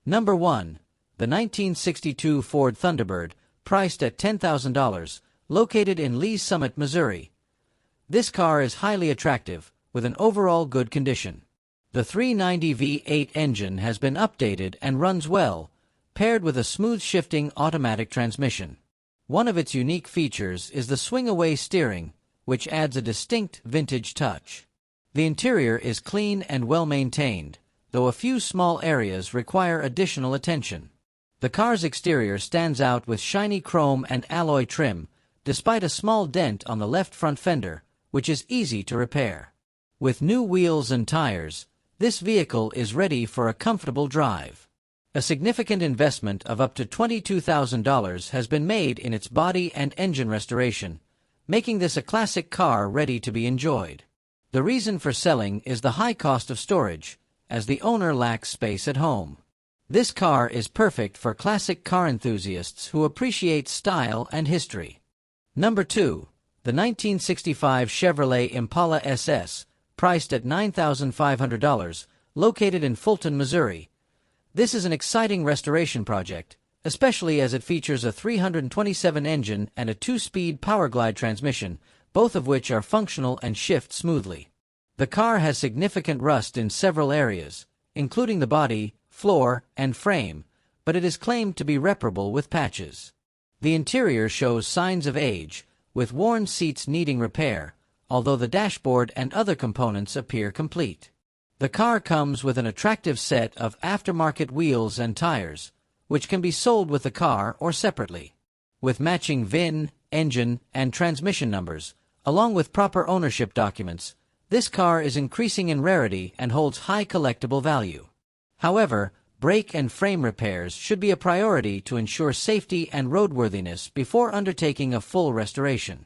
Number 1. The 1962 Ford Thunderbird, priced at $10,000, located in Lee's Summit, Missouri. This car is highly attractive, with an overall good condition. The 390 V8 engine has been updated and runs well, paired with a smooth-shifting automatic transmission. One of its unique features is the swing-away steering, which adds a distinct vintage touch. The interior is clean and well-maintained, though a few small areas require additional attention. The car's exterior stands out with shiny chrome and alloy trim, despite a small dent on the left front fender, which is easy to repair. With new wheels and tires, this vehicle is ready for a comfortable drive. A significant investment of up to $22,000 has been made in its body and engine restoration, making this a classic car ready to be enjoyed. The reason for selling is the high cost of storage, as the owner lacks space at home. This car is perfect for classic car enthusiasts who appreciate style and history. Number 2. The 1965 Chevrolet Impala SS, priced at $9,500, located in Fulton, Missouri. This is an exciting restoration project, especially as it features a 327 engine and a 2-speed Powerglide transmission, both of which are functional and shift smoothly. The car has significant rust in several areas, including the body, floor, and frame, but it is claimed to be reparable with patches. The interior shows signs of age, with worn seats needing repair, although the dashboard and other components appear complete. The car comes with an attractive set of aftermarket wheels and tires, which can be sold with the car or separately. With matching VIN, engine, and transmission numbers, along with proper ownership documents, this car is increasing in rarity and holds high collectible value. However, brake and frame repairs should be a priority to ensure safety and roadworthiness before undertaking a full restoration.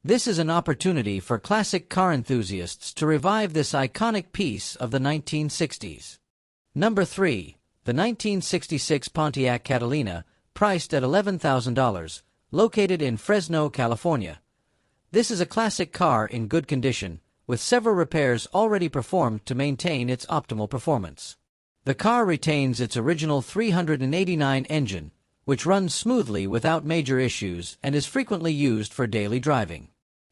This is an opportunity for classic car enthusiasts to revive this iconic piece of the 1960s. Number 3. The 1966 Pontiac Catalina, priced at $11,000, located in Fresno, California. This is a classic car in good condition, with several repairs already performed to maintain its optimal performance. The car retains its original 389 engine, which runs smoothly without major issues and is frequently used for daily driving.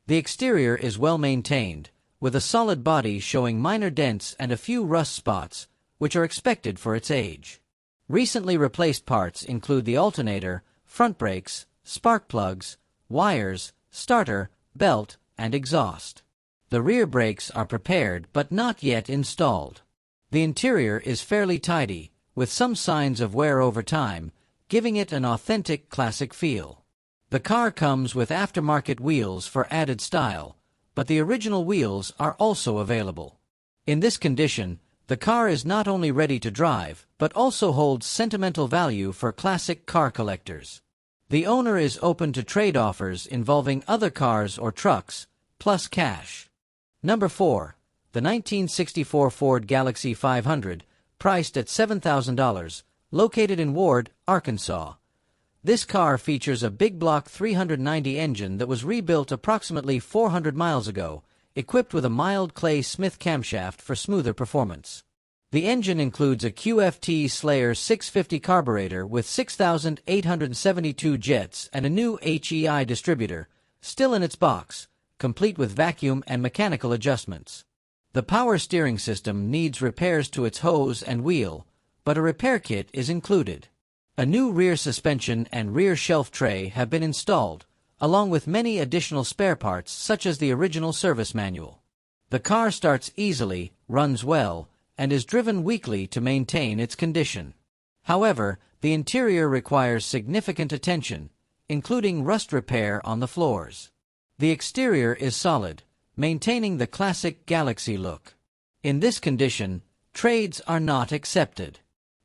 The exterior is well maintained, with a solid body showing minor dents and a few rust spots, which are expected for its age. Recently replaced parts include the alternator, front brakes, spark plugs, wires, starter, belt, and exhaust. The rear brakes are prepared but not yet installed. The interior is fairly tidy, with some signs of wear over time, giving it an authentic classic feel. The car comes with aftermarket wheels for added style, but the original wheels are also available. In this condition, the car is not only ready to drive, but also holds sentimental value for classic car collectors. The owner is open to trade offers involving other cars or trucks, plus cash. Number 4. The 1964 Ford Galaxy 500, priced at $7,000, located in Ward, Arkansas. This car features a big block 390 engine that was rebuilt approximately 400 miles ago, equipped with a mild clay Smith camshaft for smoother performance. The engine includes a QFT Slayer 650 carburetor with 6,872 jets and a new HEI distributor, still in its box, complete with vacuum and mechanical adjustments. The power steering system needs repairs to its hose and wheel, but a repair kit is included. A new rear suspension and rear shelf tray have been installed, along with many additional spare parts such as the original service manual. The car starts easily, runs well, and is driven weekly to maintain its condition. However, the interior requires significant attention, including rust repair on the floors. The exterior is solid, maintaining the classic Galaxy look. In this condition, trades are not accepted.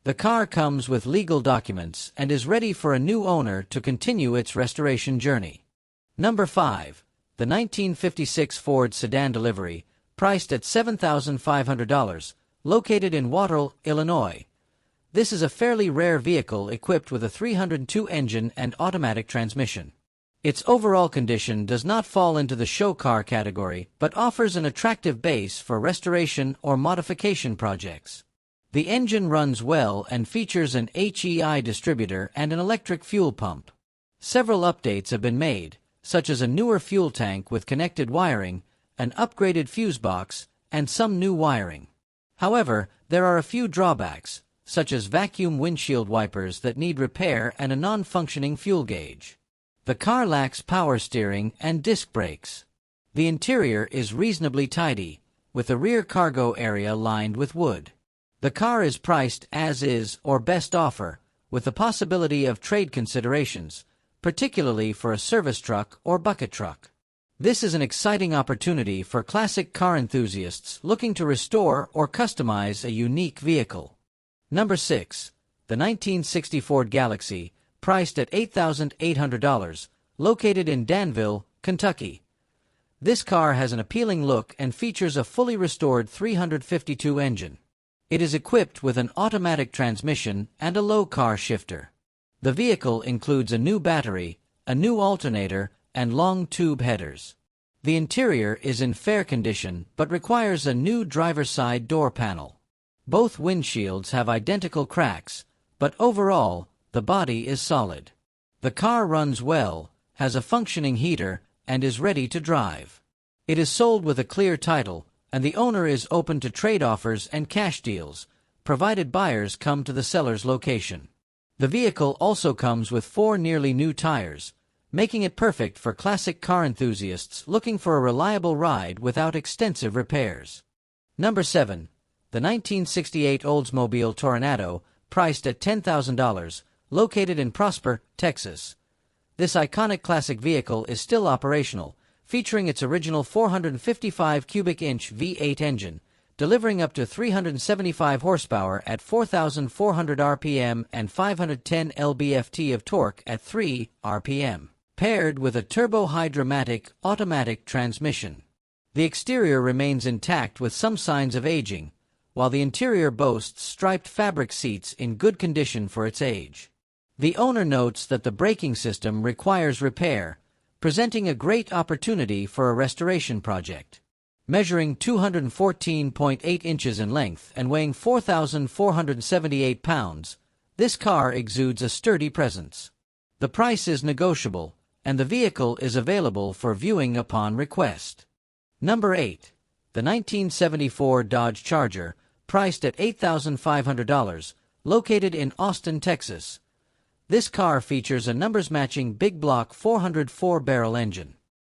The car comes with legal documents and is ready for a new owner to continue its restoration journey. Number 5. The 1956 Ford Sedan Delivery, priced at $7,500, located in Waterville, Illinois. This is a fairly rare vehicle equipped with a 302 engine and automatic transmission. Its overall condition does not fall into the show car category, but offers an attractive base for restoration or modification projects. The engine runs well and features an HEI distributor and an electric fuel pump. Several updates have been made, such as a newer fuel tank with connected wiring, an upgraded fuse box, and some new wiring. However, there are a few drawbacks, such as vacuum windshield wipers that need repair and a non-functioning fuel gauge. The car lacks power steering and disc brakes. The interior is reasonably tidy, with the rear cargo area lined with wood. The car is priced as is or best offer, with the possibility of trade considerations, particularly for a service truck or bucket truck. This is an exciting opportunity for classic car enthusiasts looking to restore or customize a unique vehicle. Number 6. The 1960 Ford Galaxy, priced at $8,800, located in Danville, Kentucky. This car has an appealing look and features a fully restored 352 engine. It is equipped with an automatic transmission and a low-car shifter. The vehicle includes a new battery, a new alternator, and long tube headers. The interior is in fair condition but requires a new driver's side door panel. Both windshields have identical cracks, but overall, the body is solid. The car runs well, has a functioning heater, and is ready to drive. It is sold with a clear title, and the owner is open to trade offers and cash deals, provided buyers come to the seller's location. The vehicle also comes with 4 nearly new tires, making it perfect for classic car enthusiasts looking for a reliable ride without extensive repairs. Number 7. The 1968 Oldsmobile Toronado, priced at $10,000, located in Prosper, Texas. This iconic classic vehicle is still operational, featuring its original 455 cubic inch V8 engine, delivering up to 375 horsepower at 4,400 RPM and 510 lb-ft of torque at 3 RPM, paired with a turbo-hydromatic automatic transmission. The exterior remains intact with some signs of aging, while the interior boasts striped fabric seats in good condition for its age. The owner notes that the braking system requires repair, presenting a great opportunity for a restoration project. Measuring 214.8 inches in length and weighing 4,478 pounds, this car exudes a sturdy presence. The price is negotiable, and the vehicle is available for viewing upon request. Number 8. The 1974 Dodge Charger, priced at $8,500, located in Austin, Texas. This car features a numbers-matching big block 404-barrel engine.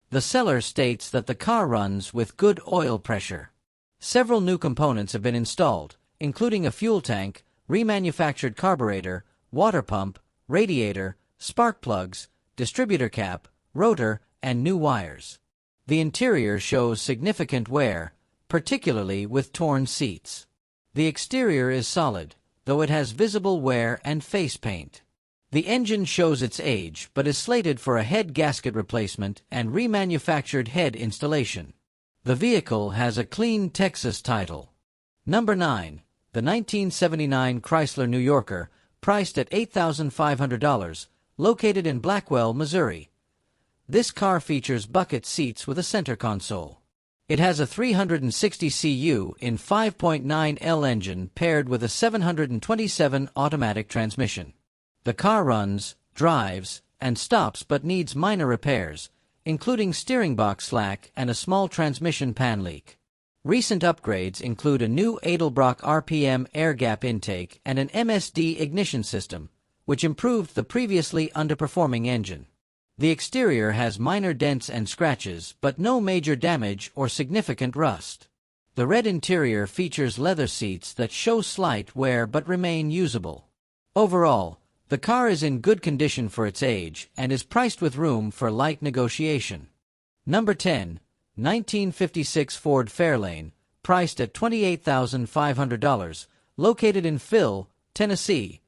The seller states that the car runs with good oil pressure. Several new components have been installed, including a fuel tank, remanufactured carburetor, water pump, radiator, spark plugs, distributor cap, rotor, and new wires. The interior shows significant wear, particularly with torn seats. The exterior is solid, though it has visible wear and face paint. The engine shows its age but is slated for a head gasket replacement and remanufactured head installation. The vehicle has a clean Texas title. Number 9. The 1979 Chrysler New Yorker, priced at $8,500, located in Blackwell, Missouri. This car features bucket seats with a center console. It has a 360 cu in 5.9L engine paired with a 727 automatic transmission. The car runs, drives, and stops but needs minor repairs, including steering box slack and a small transmission pan leak. Recent upgrades include a new Edelbrock RPM air gap intake and an MSD ignition system, which improved the previously underperforming engine. The exterior has minor dents and scratches, but no major damage or significant rust. The red interior features leather seats that show slight wear but remain usable. Overall, the car is in good condition for its age and is priced with room for light negotiation. Number 10. 1956 Ford Fairlane, priced at $28,500, located in Phil, Tennessee.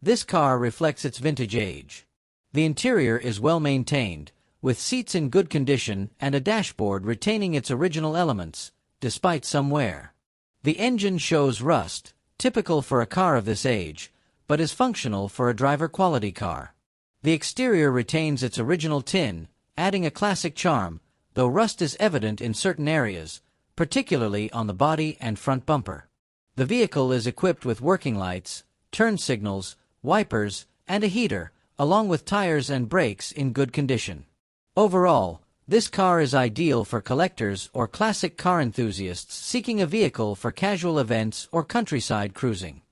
This car reflects its vintage age. The interior is well maintained, with seats in good condition and a dashboard retaining its original elements, despite some wear. The engine shows rust, typical for a car of this age, but is functional for a driver-quality car. The exterior retains its original tin, adding a classic charm, though rust is evident in certain areas, particularly on the body and front bumper. The vehicle is equipped with working lights, turn signals, wipers, and a heater, along with tires and brakes in good condition. Overall, this car is ideal for collectors or classic car enthusiasts seeking a vehicle for casual events or countryside cruising.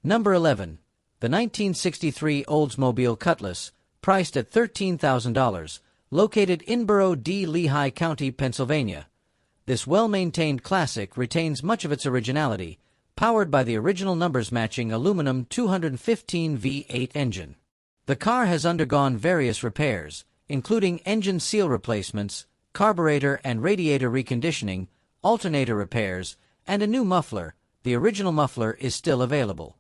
Number 11. The 1963 Oldsmobile Cutlass, priced at $13,000, located in Borough D. Lehigh County, Pennsylvania. This well-maintained classic retains much of its originality, powered by the original numbers-matching aluminum 215 V8 engine. The car has undergone various repairs, including engine seal replacements, carburetor and radiator reconditioning, alternator repairs, and a new muffler. The original muffler is still available.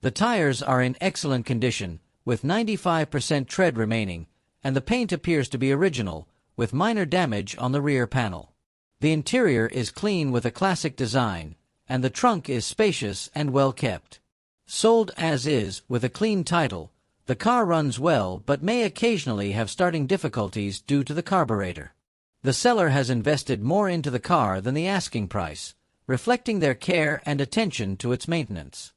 The tires are in excellent condition, with 95% tread remaining, and the paint appears to be original, with minor damage on the rear panel. The interior is clean with a classic design, and the trunk is spacious and well kept. Sold as is, with a clean title, the car runs well but may occasionally have starting difficulties due to the carburetor. The seller has invested more into the car than the asking price, reflecting their care and attention to its maintenance.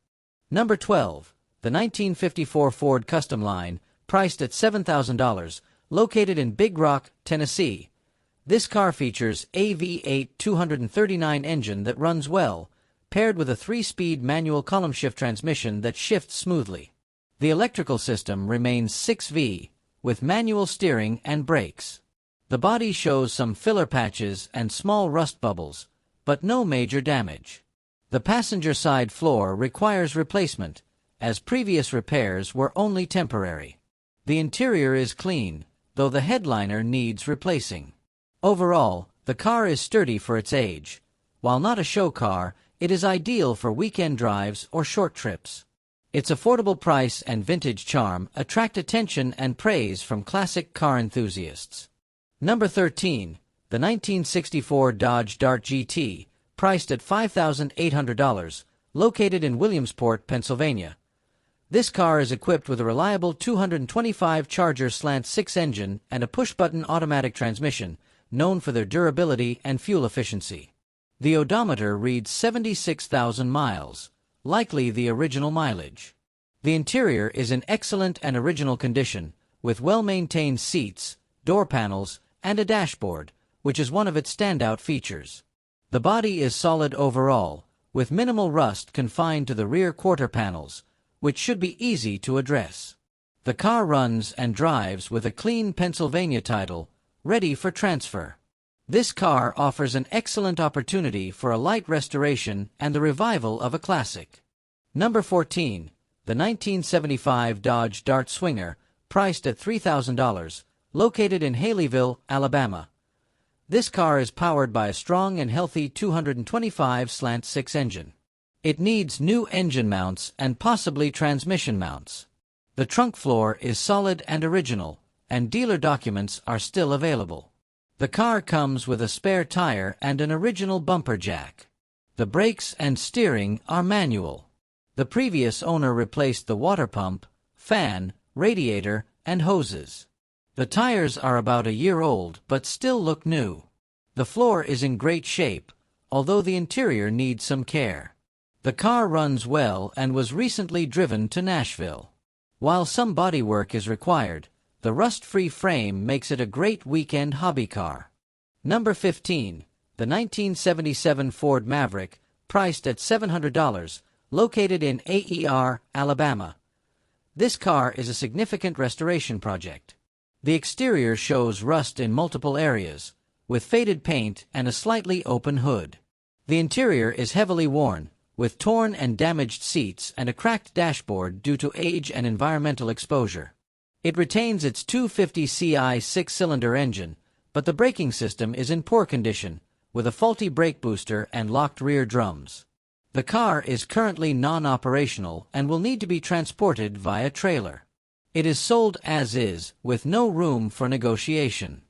Number 12. The 1954 Ford Custom Line, priced at $7,000, located in Big Rock, Tennessee. This car features a V8 239 engine that runs well, paired with a 3-speed manual column shift transmission that shifts smoothly. The electrical system remains 6V, with manual steering and brakes. The body shows some filler patches and small rust bubbles, but no major damage. The passenger side floor requires replacement, as previous repairs were only temporary. The interior is clean, though the headliner needs replacing. Overall, the car is sturdy for its age. While not a show car, it is ideal for weekend drives or short trips. Its affordable price and vintage charm attract attention and praise from classic car enthusiasts. Number 13. The 1964 Dodge Dart GT, priced at $5,800, located in Williamsport, Pennsylvania. This car is equipped with a reliable 225 Charger/6 engine and a push-button automatic transmission, known for their durability and fuel efficiency. The odometer reads 76,000 miles, likely the original mileage. The interior is in excellent and original condition, with well-maintained seats, door panels, and a dashboard, which is one of its standout features. The body is solid overall, with minimal rust confined to the rear quarter panels, which should be easy to address. The car runs and drives with a clean Pennsylvania title, ready for transfer. This car offers an excellent opportunity for a light restoration and the revival of a classic. Number 14. The 1975 Dodge Dart Swinger, priced at $3,000, located in Haleyville, Alabama. This car is powered by a strong and healthy 225/6 engine. It needs new engine mounts and possibly transmission mounts. The trunk floor is solid and original, and dealer documents are still available. The car comes with a spare tire and an original bumper jack. The brakes and steering are manual. The previous owner replaced the water pump, fan, radiator, and hoses. The tires are about a year old but still look new. The floor is in great shape, although the interior needs some care. The car runs well and was recently driven to Nashville. While some bodywork is required, the rust-free frame makes it a great weekend hobby car. Number 15. The 1977 Ford Maverick, priced at $700, located in Aer, Alabama. This car is a significant restoration project. The exterior shows rust in multiple areas, with faded paint and a slightly open hood. The interior is heavily worn, with torn and damaged seats and a cracked dashboard due to age and environmental exposure. It retains its 250 Ci 6-cylinder engine, but the braking system is in poor condition, with a faulty brake booster and locked rear drums. The car is currently non-operational and will need to be transported via trailer. It is sold as is, with no room for negotiation.